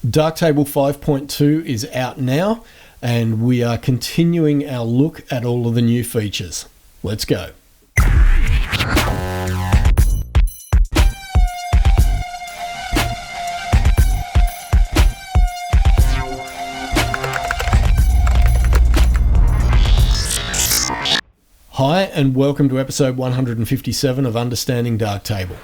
Darktable 5.2 is out now, and we are continuing our look at all of the new features. Let's go. Hi, and welcome to episode 157 of Understanding Darktable.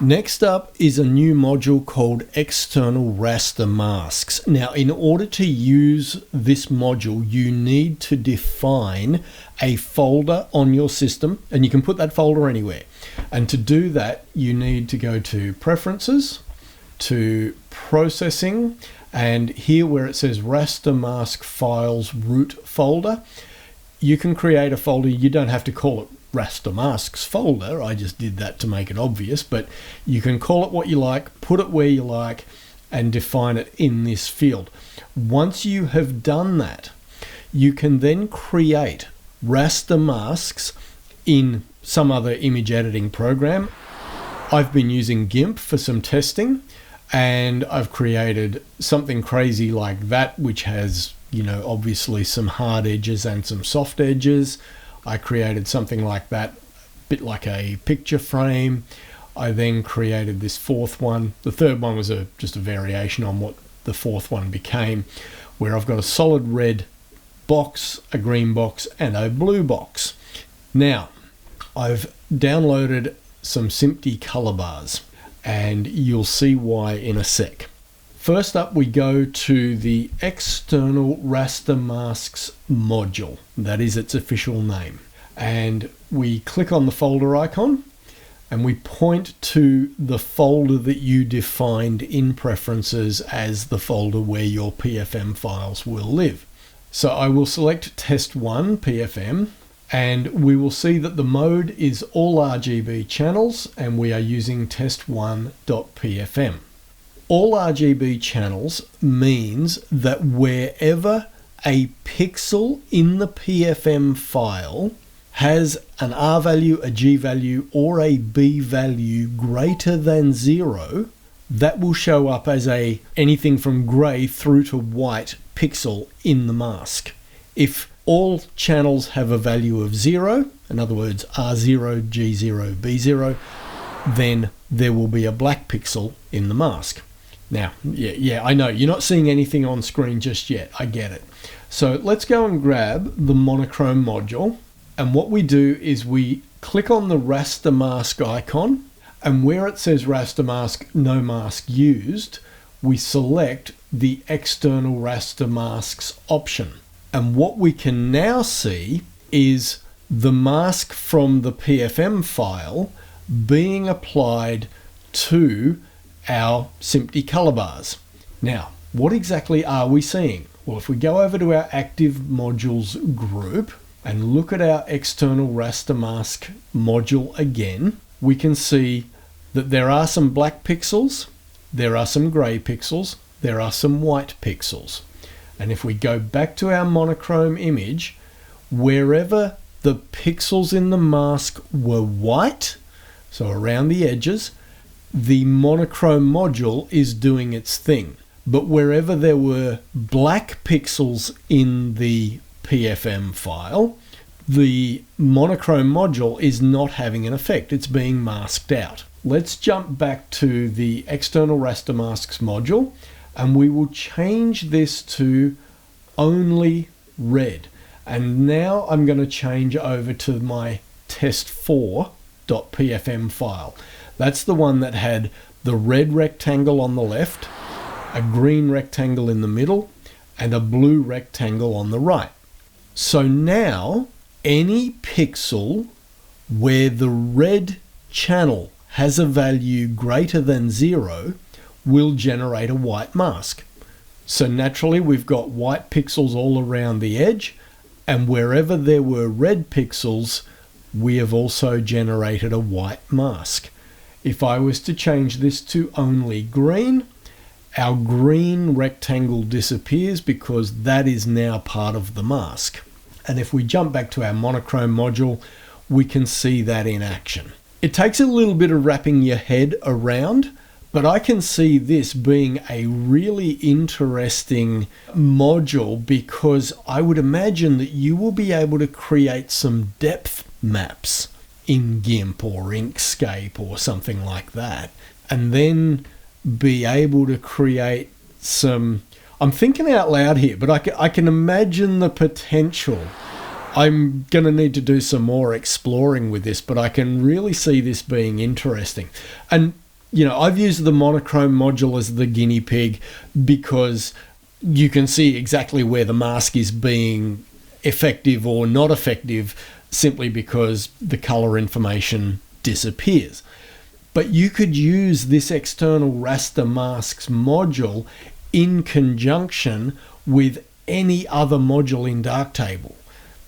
Next up is a new module called External Raster Masks. Now, in order to use this module, you need to define a folder on your system, and you can put that folder anywhere. And to do that, you need to go to Preferences, to Processing, and here where it says Raster Mask Files Root Folder, you can create a folder. You don't have to call it Raster Masks folder. I just did that to make it obvious, but you can call it what you like, put it where you like, and define it in this field. Once you have done that, you can then create raster masks in some other image editing program. I've been using GIMP for some testing, and I've created something crazy like that, which has, obviously some hard edges and some soft edges. I created something like that, a bit like a picture frame. I then created this fourth one. The third one was just a variation on what the fourth one became, where I've got a solid red box, a green box, and a blue box. Now, I've downloaded some SMPTE color bars, and you'll see why in a sec. First up, we go to the External Raster Masks module. That is its official name. And we click on the folder icon, and we point to the folder that you defined in Preferences as the folder where your PFM files will live. So I will select Test 1 PFM, and we will see that the mode is all RGB channels, and we are using test1.pfm. All RGB channels means that wherever a pixel in the PFM file has an R value, a G value, or a B value greater than 0, that will show up as anything from grey through to white pixel in the mask. If all channels have a value of 0, in other words R0, G0, B0, then there will be a black pixel in the mask. Now, yeah, I know you're not seeing anything on screen just yet. I get it. So let's go and grab the monochrome module. And what we do is we click on the raster mask icon, and where it says raster mask, no mask used, we select the external raster masks option. And what we can now see is the mask from the PFM file being applied to our SMPTE color bars. Now, what exactly are we seeing? Well, if we go over to our active modules group and look at our external raster mask module again, we can see that there are some black pixels, there are some gray pixels, there are some white pixels. And if we go back to our monochrome image, wherever the pixels in the mask were white, so around the edges, the monochrome module is doing its thing. But wherever there were black pixels in the PFM file, the monochrome module is not having an effect. It's being masked out. Let's jump back to the External Raster Masks module, and we will change this to only red. And now I'm going to change over to my test4.pfm file. That's the one that had the red rectangle on the left, a green rectangle in the middle, and a blue rectangle on the right. So now, any pixel where the red channel has a value greater than 0 will generate a white mask. So naturally, we've got white pixels all around the edge, and wherever there were red pixels, we have also generated a white mask. If I was to change this to only green, our green rectangle disappears because that is now part of the mask. And if we jump back to our monochrome module, we can see that in action. It takes a little bit of wrapping your head around, But I can see this being a really interesting module because I would imagine that you will be able to create some depth maps in GIMP or Inkscape or something like that, and then be able to create some... I'm thinking out loud here, but I can imagine the potential. I'm going to need to do some more exploring with this, but I can really see this being interesting. And, you know, I've used the monochrome module as the guinea pig because you can see exactly where the mask is being effective or not effective simply because the color information disappears. But you could use this External Raster Masks module in conjunction with any other module in Darktable.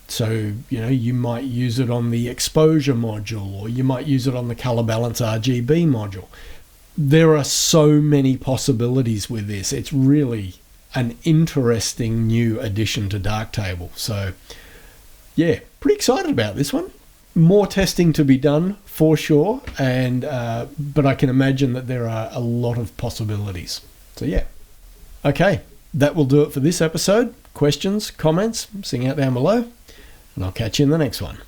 So, you know, you might use it on the exposure module, or you might use it on the color balance RGB module. There are so many possibilities with this. It's really an interesting new addition to Darktable. So, yeah, pretty excited about this one. More testing to be done for sure, and but I can imagine that there are a lot of possibilities. So, yeah. Okay, that will do it for this episode. Questions, comments, sing out down below. And I'll catch you in the next one.